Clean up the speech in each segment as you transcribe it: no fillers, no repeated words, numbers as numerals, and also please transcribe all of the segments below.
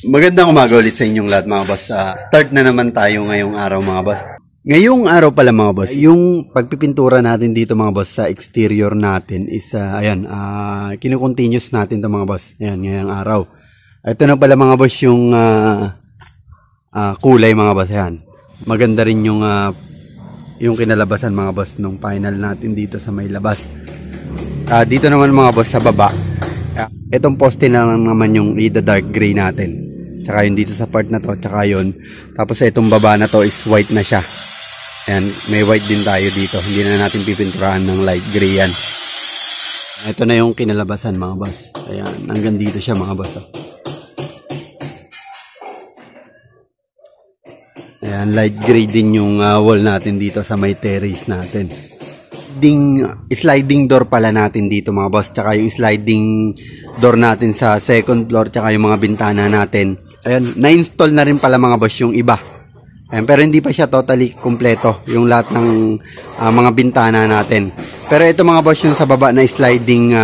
Magandang umaga ulit sa inyong lahat mga boss. Start na naman tayo ngayong araw mga boss. Ngayong araw pala mga boss, yung pagpipintura natin dito mga boss sa exterior natin is kinukontinuous natin to mga boss. Ayan, ngayong araw. Ito na pala mga boss yung kulay mga boss. Ayan. Maganda rin yung kinalabasan mga boss nung final natin dito sa may labas. Dito naman mga boss sa baba. Itong poste na lang naman yung dark gray natin. Tsaka yun dito sa part na to, tsaka yun. Tapos itong baba na to is white na siya. Ayan, may white din tayo dito. Hindi na natin pipinturahan ng light gray yan. Ito na yung kinalabasan mga boss. Ayan, hanggang dito siya mga boss. Ayan, light gray din yung wall natin dito sa may terrace natin. Sliding door pala natin dito mga boss. Tsaka yung sliding door natin sa second floor. Tsaka yung mga bintana natin. Ayan, na-install na rin pala mga boss yung iba. Ayan, pero hindi pa siya totally kompleto. Yung lahat ng mga bintana natin. Pero ito mga boss yung sa baba na sliding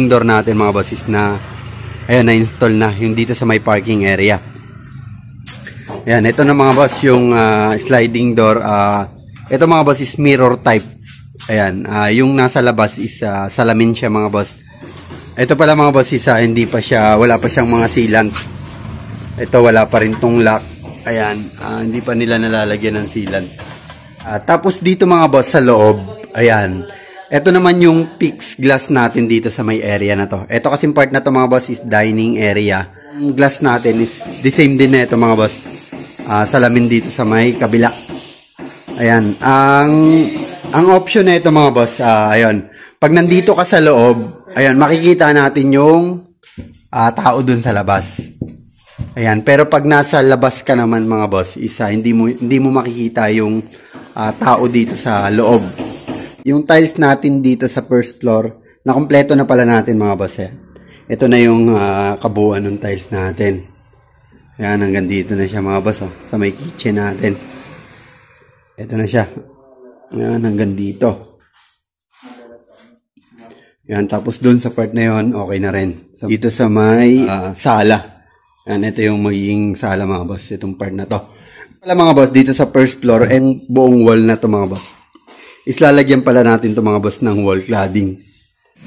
door natin mga boss is ayan, na-install na. Yung dito sa may parking area. Ayan, ito na mga boss yung sliding door. Ito mga boss is mirror type. Ayan, yung nasa labas is salamin siya mga boss. Ito pala mga boss is wala pa siyang mga sealant. Ito wala pa rin tong lock. Ayan, hindi pa nila nalalagyan ng sealant. Tapos dito mga boss sa loob, ayan. Ito naman yung fixed glass natin dito sa may area na to. Ito kasing part na to mga boss is dining area. Yung glass natin is the same din na ito mga boss. Salamin dito sa may kabila. Ayan, ang option na ito mga boss, ayun. Pag nandito ka sa loob, ayan, makikita natin yung tao dun sa labas. Ayan, pero pag nasa labas ka naman mga boss, hindi mo makikita yung tao dito sa loob. Yung tiles natin dito sa first floor, na kompleto na pala natin mga boss. Ayan. Ito na yung kabuuan ng tiles natin. Ayan, hanggang dito na siya mga boss, sa may kitchen natin. Ito na siya. Ayan, hanggang dito. Ayan, tapos dun sa part na yon okay na rin. So, dito sa may sala. Ayan, ito yung magiging sala mga boss. Itong part na to. Pala mga boss, dito sa first floor and buong wall na to mga boss. Islalagyan pala natin to mga boss ng wall cladding.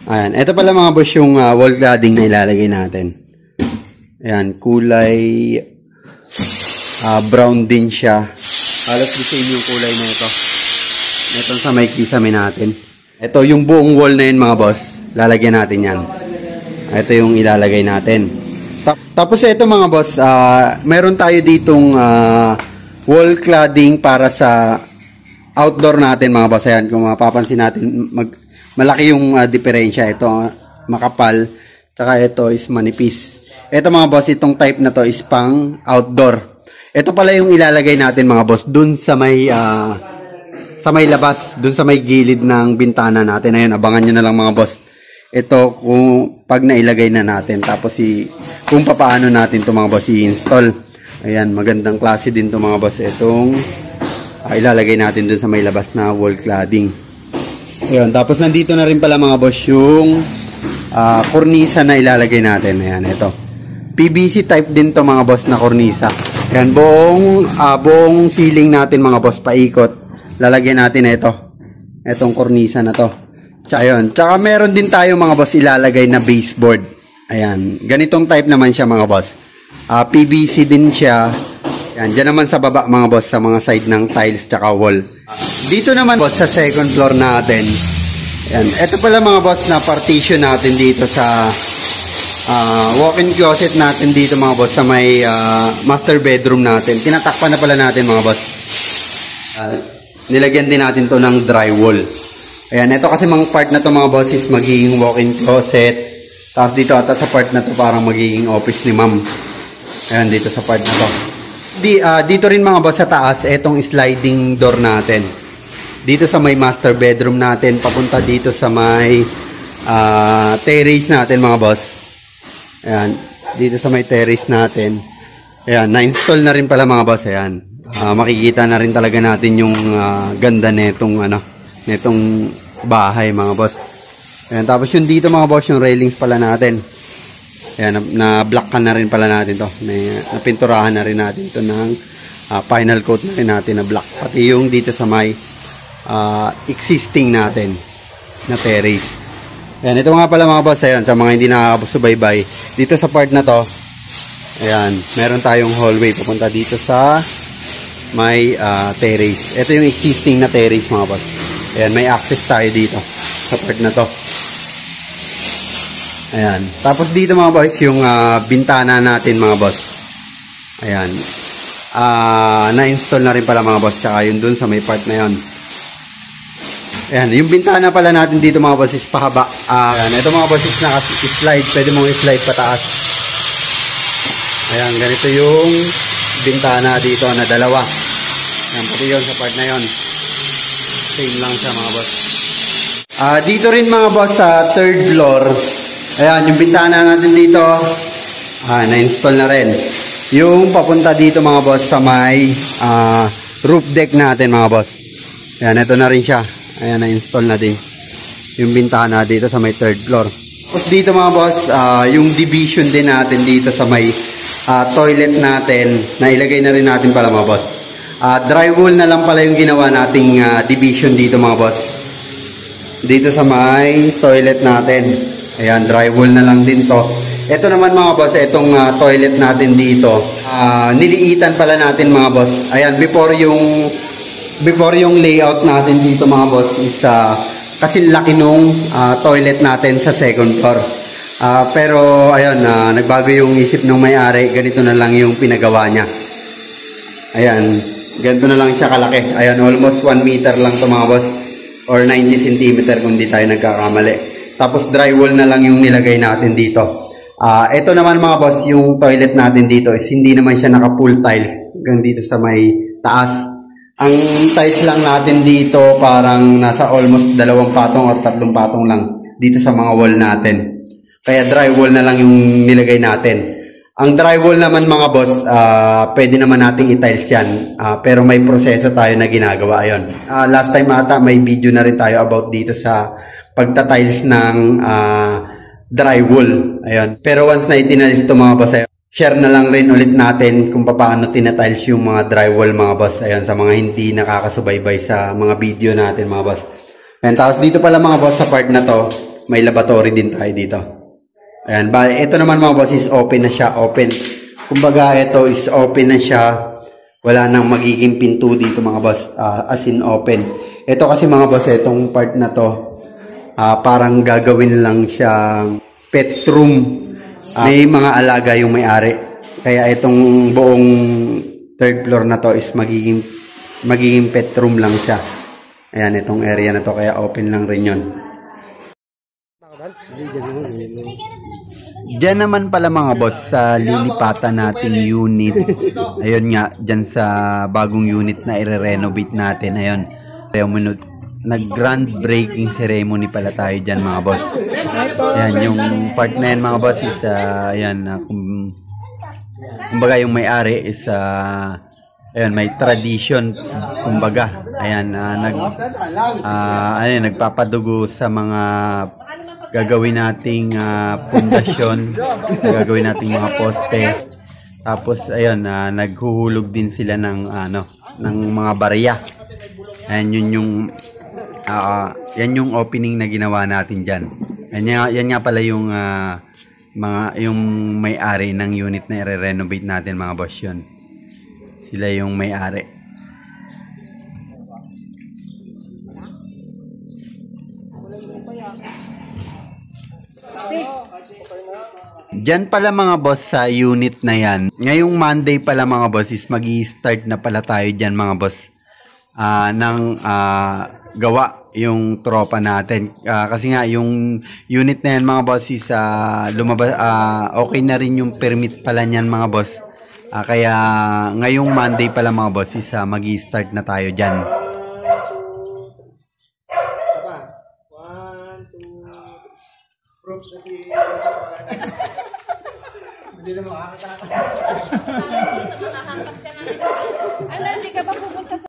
Ayan, ito pala mga boss yung wall cladding na ilalagay natin. Ayan, kulay brown din siya. Halos the same yung kulay na ito. Ito sa may kisame natin. Ito yung buong wall na yun mga boss. Lalagyan natin yan. Ito yung ilalagay natin. Tapos ito mga boss, meron tayo ditong wall cladding para sa outdoor natin mga boss. Ayan, kung mapapansin natin, malaki yung diferensya. Ito makapal, tsaka ito is manipis. Ito mga boss, itong type na to is pang outdoor. Ito pala yung ilalagay natin mga boss dun sa may labas, dun sa may gilid ng bintana natin. Ayun, abangan nyo na lang mga boss. Ito kung pag nailagay na natin, tapos kung paano natin to mga boss i-install. Ayan, magandang klase din to mga boss. Itong ilalagay natin dun sa may labas na wall cladding. Ayun, tapos nandito na rin pala mga boss yung kornisa na ilalagay natin. Ayan, ito. PVC type din to mga boss na kornisa. Ayan, buong ceiling natin mga boss paikot. Lalagyan natin ito. Itong kornisa na to. Tsaka meron din tayo mga boss ilalagay na baseboard. Ayan, ganitong type naman siya mga boss. PVC din siya. Ayan, dyan naman sa baba mga boss sa mga side ng tiles tsaka wall. Dito naman boss sa second floor natin. Ayan, ito pala mga boss na partition natin dito sa walk-in closet natin dito mga boss sa may master bedroom natin. Tinatakpan na pala natin mga boss. Nilagyan din natin to ng drywall. Ayan, ito kasi mga part na to mga boss is magiging walk-in closet. Tapos dito ata sa part na to parang magiging office ni ma'am. Ayan, dito sa part na to. Dito rin mga boss sa taas, itong sliding door natin. Dito sa may master bedroom natin, papunta dito sa may terrace natin mga boss. Ayan, dito sa may terrace natin. Ayan, na-install na rin pala mga boss. Ayan, makikita na rin talaga natin yung ganda netong bahay mga boss. Ayan, tapos yung dito mga boss, yung railings pala natin. Ayan, na-block na rin pala natin to. Napinturahan na rin natin to ng final coat na rin natin na black. Pati yung dito sa may existing natin na terrace. Ayan, ito nga pala mga boss, ayan, sa mga hindi nakakasubaybay. Dito sa part na to, ayan, meron tayong hallway papunta dito sa may terrace. Ito yung existing na terrace mga boss. Ayan, may access tayo dito sa part na to. Ayan. Tapos dito mga boss, yung bintana natin mga boss. Ayan. Na-install na rin pala mga boss. Tsaka yun dun sa may part na yun. Ayan. Yung bintana pala natin dito mga boss is pahaba. Ayan. Ito mga boss is naka-slide. Pwede mong i-slide pataas. Ayan. Ganito yung bintana dito na dalawa. Ayan. Pati yun sa part na yun. Same lang siya mga boss. Dito rin mga boss sa third floor. Ayan, yung bintana natin dito, na-install na rin. Yung papunta dito mga boss sa may roof deck natin mga boss. Ayan, ito na rin siya. Ayan, na-install na din. Yung bintana dito sa may third floor. Tapos dito mga boss, yung division din natin dito sa may toilet natin, na ilagay na rin natin pala mga boss. Drywall na lang pala yung ginawa nating division dito mga boss. Dito sa may toilet natin. Ayan, drywall na lang din to. Ito naman mga boss, itong toilet natin dito. Niliitan pala natin mga boss. Ayan, before yung layout natin dito mga boss is kasi laki nung toilet natin sa second floor. Pero ayun, nagbago yung isip ng may-ari. Ganito na lang yung pinagawa niya. Ayan, ganito na lang siya kalaki. Ayan, almost 1 meter lang to mga boss. Or 90 cm kung di tayo nagkakamali. Tapos drywall na lang yung nilagay natin dito. Ito naman mga boss, yung toilet natin dito is hindi naman siya naka-full tiles. Hanggang dito sa may taas. Ang tiles lang natin dito parang nasa almost 2 patong or 3 patong lang dito sa mga wall natin. Kaya drywall na lang yung nilagay natin. Ang drywall naman mga boss, pwede naman nating i-tiles yan. Pero may proseso tayo na ginagawa yon. Last time ata may video na rin tayo about dito sa pagta-tiles ng drywall. Ayun. Pero once na itinalis ito mga boss, share na lang rin ulit natin kung paano tinatiles yung mga drywall mga boss. Ayun, sa mga hindi nakakasubaybay sa mga video natin mga boss. Ayun, tapos dito pala mga boss sa part na to, may laboratory din tayo dito. Ayan, ito naman mga boss is open na siya, open. Kumbaga ito is open na siya. Wala nang magiging pinto dito mga boss, as in open. Ito kasi mga boss, itong part na to, parang gagawin lang siyang pet room. May mga alaga yung may-ari. Kaya itong buong third floor na to is magiging pet room lang siya. Ayan, itong area na to, kaya open lang rin yun. Diyan naman pala mga boss sa lilipatan nating unit. Ayun nga, dyan sa bagong unit na i-renovate natin. Ayun, nag-grand breaking ceremony pala tayo dyan mga boss. Ayan, yung part na yan mga boss is ayan, kumbaga yung may-ari is ayan, may tradition kumbaga. Ayan, nagpapadugo sa mga gagawin nating pundasyon, gagawin nating mga poste. Tapos ayun, naghuhulog din sila ng ng mga barya. Ayan, yan yung opening na ginawa natin diyan. Yan nga pala yung yung may-ari ng unit na i-renovate natin mga boss yun. Sila yung may-ari. Diyan pala mga boss sa unit na yan. Ngayong Monday pala mga boss is mag-i-start na pala tayo dyan mga boss. Ng gawa yung tropa natin. Kasi nga yung unit na yan mga boss is okay na rin yung permit pala niyan mga boss. Kaya ngayong Monday pala mga boss is mag-i-start na tayo dyan. 1, 2, proofs kasi hindi na makakatakas. Ano, hindi ka ba pupunta sa